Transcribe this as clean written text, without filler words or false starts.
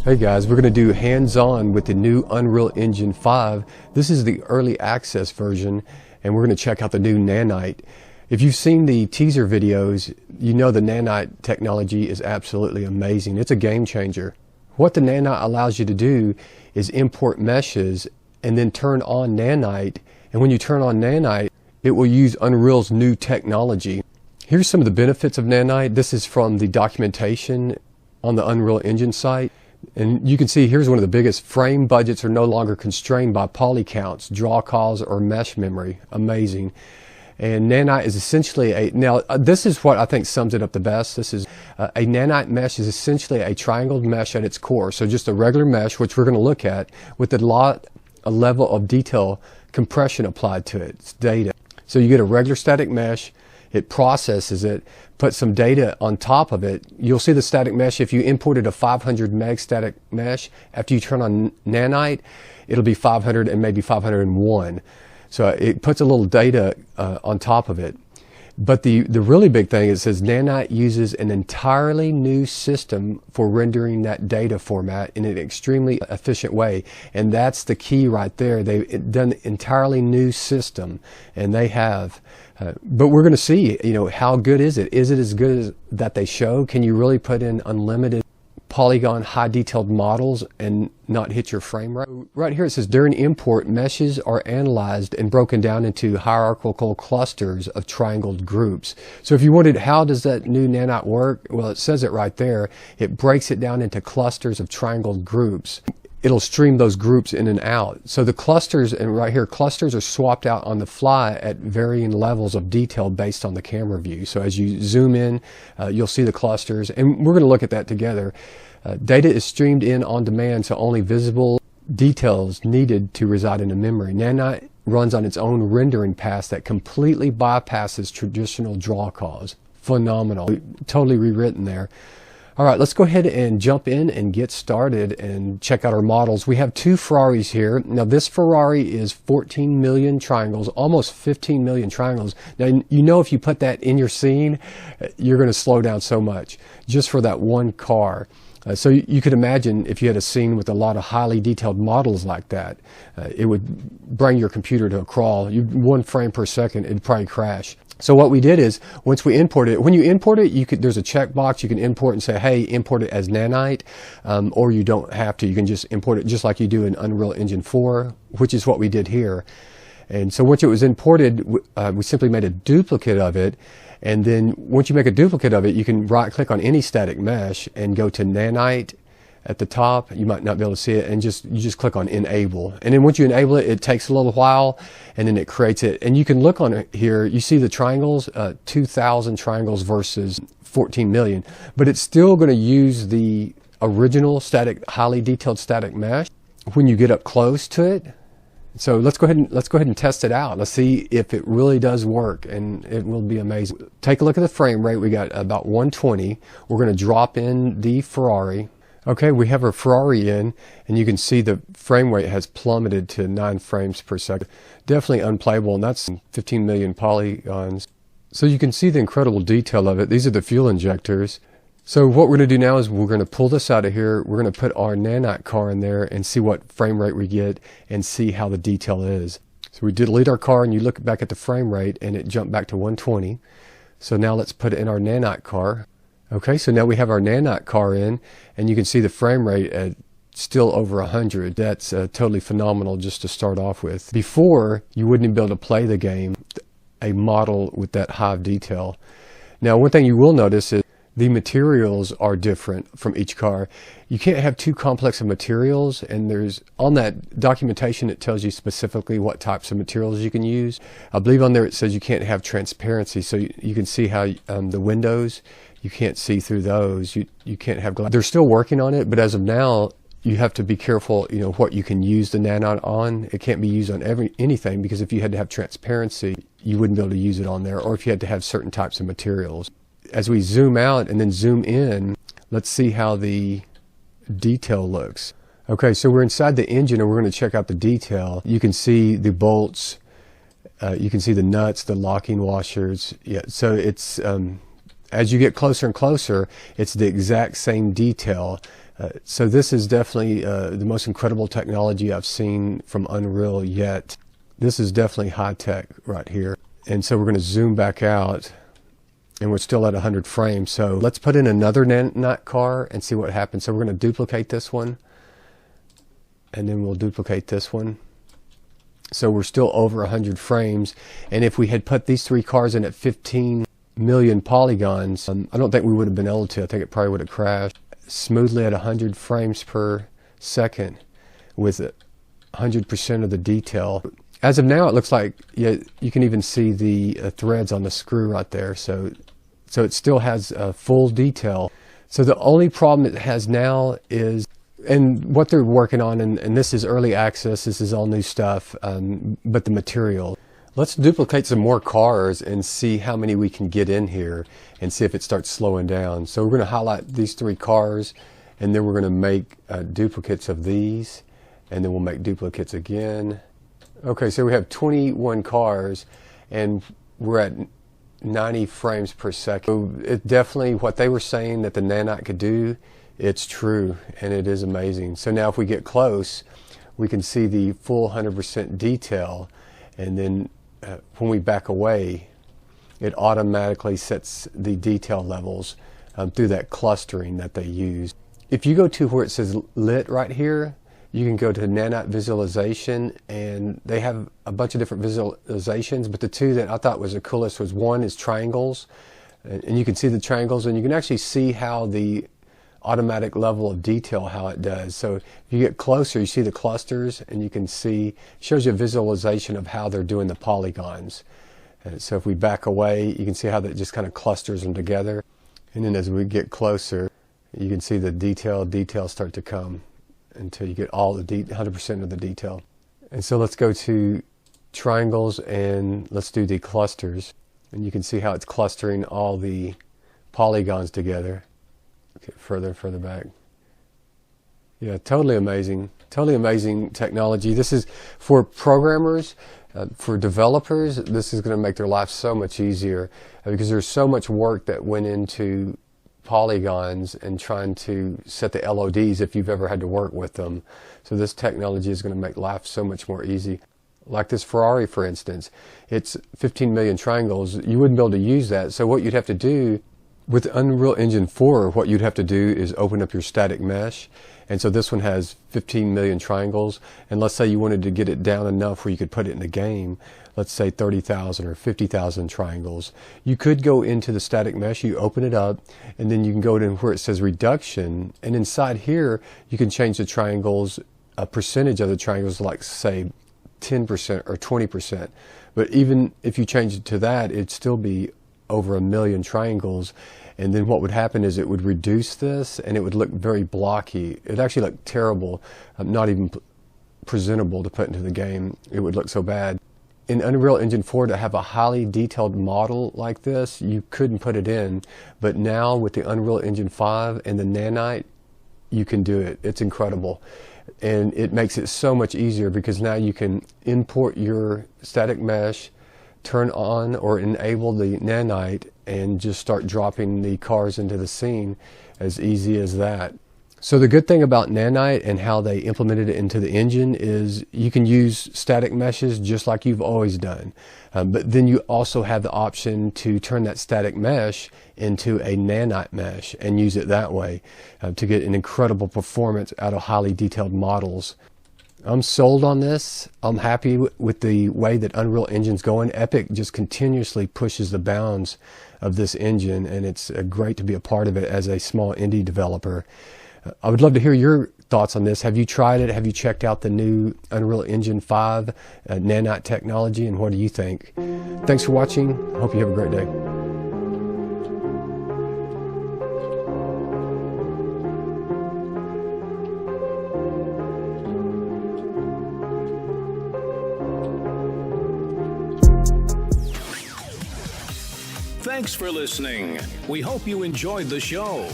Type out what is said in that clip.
Hey guys, we're going to do hands-on with the new Unreal Engine 5. This is the early access version, and we're going to check out the new Nanite. If you've seen the teaser videos, you know the Nanite technology is absolutely amazing. It's a game changer. What the Nanite allows you to do is import meshes and then turn on Nanite. And when you turn on Nanite, it will use Unreal's new technology. Here's some of the benefits of Nanite. This is from the documentation on the Unreal Engine site. And you can see here's one of the biggest. Frame budgets are no longer constrained by polycounts, draw calls, or mesh memory. Amazing. And Nanite is essentially this is what I think sums it up the best. This is a Nanite mesh is essentially a triangled mesh at its core. So just a regular mesh, which we're going to look at, with a level of detail compression applied to it. It's data. So you get a regular static mesh. It processes it, puts some data on top of it. You'll see the static mesh. If you imported a 500 meg static mesh, after you turn on Nanite, it'll be 500 and maybe 501. So it puts a little data on top of it. But the really big thing is it says Nanite uses an entirely new system for rendering that data format in an extremely efficient way. And that's the key right there. They've done an entirely new system, and they have. But we're going to see, how good is it? Is it as good as that they show? Can you really put in unlimited polygon high detailed models and not hit your frame rate? Right here it says during import, meshes are analyzed and broken down into hierarchical clusters of triangled groups. So if you wondered how does that new Nanite work, well, it says it right there. It breaks it down into clusters of triangled groups. It'll stream those groups in and out. So the clusters, and right here, clusters are swapped out on the fly at varying levels of detail based on the camera view. So as you zoom in, you'll see the clusters, and we're going to look at that together. Data is streamed in on demand, so only visible details needed to reside in the memory. Nanite runs on its own rendering path that completely bypasses traditional draw calls. Phenomenal. Totally rewritten there. All right, let's go ahead and jump in and get started and check out our models. We have two Ferraris here. Now this Ferrari is 14 million triangles, almost 15 million triangles. Now if you put that in your scene, you're going to slow down so much just for that one car. So you could imagine if you had a scene with a lot of highly detailed models like that, it would bring your computer to a crawl. 1 frame per second, it'd probably crash. So what we did is, once we import it, when you import it, there's a checkbox you can import and say, hey, import it as Nanite, or you don't have to. You can just import it just like you do in Unreal Engine 4, which is what we did here. And so once it was imported, we simply made a duplicate of it. And then once you make a duplicate of it, you can right-click on any static mesh and go to Nanite at the top. You might not be able to see it, and you just click on Enable. And then once you enable it, it takes a little while, and then it creates it. And you can look on it here. You see the triangles, 2,000 triangles versus 14 million. But it's still going to use the original highly detailed static mesh when you get up close to it. So let's go ahead and test it out. Let's see if it really does work, and it will be amazing. Take a look at the frame rate. We got about 120. We're going to drop in the Ferrari. Okay, we have our Ferrari in, and you can see the frame rate has plummeted to 9 frames per second. Definitely unplayable, and that's 15 million polygons. So you can see the incredible detail of it. These are the fuel injectors. So what we're going to do now is we're going to pull this out of here. We're going to put our Nanite car in there and see what frame rate we get and see how the detail is. So we delete our car, and you look back at the frame rate, and it jumped back to 120. So now let's put it in our Nanite car. Okay, so now we have our Nanite car in, and you can see the frame rate at still over 100. That's totally phenomenal just to start off with. Before, you wouldn't even be able to play the game, a model with that high of detail. Now, one thing you will notice is the materials are different from each car. You can't have too complex of materials, and on that documentation it tells you specifically what types of materials you can use. I believe on there it says you can't have transparency, so you can see how the windows, you can't see through those. You can't have glass. They're still working on it, but as of now, you have to be careful, what you can use the Nanite on. It can't be used on anything, because if you had to have transparency, you wouldn't be able to use it on there, or if you had to have certain types of materials. As we zoom out and then zoom in, let's see how the detail looks. Okay, so we're inside the engine, and we're going to check out the detail. You can see the bolts, you can see the nuts, the locking washers. Yeah, so it's as you get closer and closer, it's the exact same detail. So this is definitely the most incredible technology I've seen from Unreal yet. This is definitely high tech right here. And so we're going to zoom back out, and we're still at 100 frames. So let's put in another Nanite car and see what happens. So we're going to duplicate this one, and then we'll duplicate this one. So we're still over 100 frames. And if we had put these three cars in at 15 million polygons, I don't think we would have been able to. I think it probably would have crashed. Smoothly at 100 frames per second with 100% of the detail. As of now, it looks like you can even see the threads on the screw right there. So it still has full detail. So the only problem it has now is, and what they're working on, and this is early access, this is all new stuff, but the material. Let's duplicate some more cars and see how many we can get in here and see if it starts slowing down. So we're going to highlight these three cars, and then we're going to make duplicates of these, and then we'll make duplicates again. Okay, so we have 21 cars, and we're at 90 frames per second. So it definitely, what they were saying that the Nanite could do, it's true, and it is amazing. So now if we get close, we can see the full 100% detail, and then when we back away, it automatically sets the detail levels through that clustering that they use. If you go to where it says lit right here, you can go to Nanite visualization, and they have a bunch of different visualizations, but the two that I thought was the coolest was, one is triangles, and you can see the triangles, and you can actually see how the automatic level of detail, how it does. So if you get closer, you see the clusters, and you can see, shows you a visualization of how they're doing the polygons. So if we back away, you can see how that just kind of clusters them together. And then as we get closer, you can see the details start to come until you get all the 100% of the detail. And so let's go to triangles, and let's do the clusters. And you can see how it's clustering all the polygons together. Okay, further and further back. Yeah, totally amazing technology. This is for programmers, for developers. This is going to make their life so much easier because there's so much work that went into polygons and trying to set the LODs if you've ever had to work with them. So this technology is going to make life so much more easy. Like this Ferrari, for instance, it's 15 million triangles. You wouldn't be able to use that. So what you'd have to do with Unreal Engine 4, what you'd have to do is open up your static mesh. And so this one has 15 million triangles. And let's say you wanted to get it down enough where you could put it in the game, let's say 30,000 or 50,000 triangles. You could go into the static mesh, you open it up, and then you can go to where it says reduction. And inside here, you can change the triangles, a percentage of the triangles, like say 10% or 20%. But even if you change it to that, it'd still be over 1 million triangles. And then what would happen is it would reduce this, and it would look very blocky. It'd actually look terrible, not even presentable to put into the game. It would look so bad. In Unreal Engine 4, to have a highly detailed model like this, you couldn't put it in. But now with the Unreal Engine 5 and the Nanite, you can do it. It's incredible. And it makes it so much easier because now you can import your static mesh, turn on or enable the Nanite, and just start dropping the cars into the scene as easy as that. So the good thing about Nanite and how they implemented it into the engine is you can use static meshes just like you've always done. But then you also have the option to turn that static mesh into a Nanite mesh and use it that way to get an incredible performance out of highly detailed models. I'm sold on this. I'm happy with the way that Unreal Engine's going. Epic just continuously pushes the bounds of this engine, and it's great to be a part of it as a small indie developer. I would love to hear your thoughts on this. Have you tried it? Have you checked out the new Unreal Engine 5 Nanite technology, and what do you think? Thanks for watching. I hope you have a great day. Thanks for listening. We hope you enjoyed the show.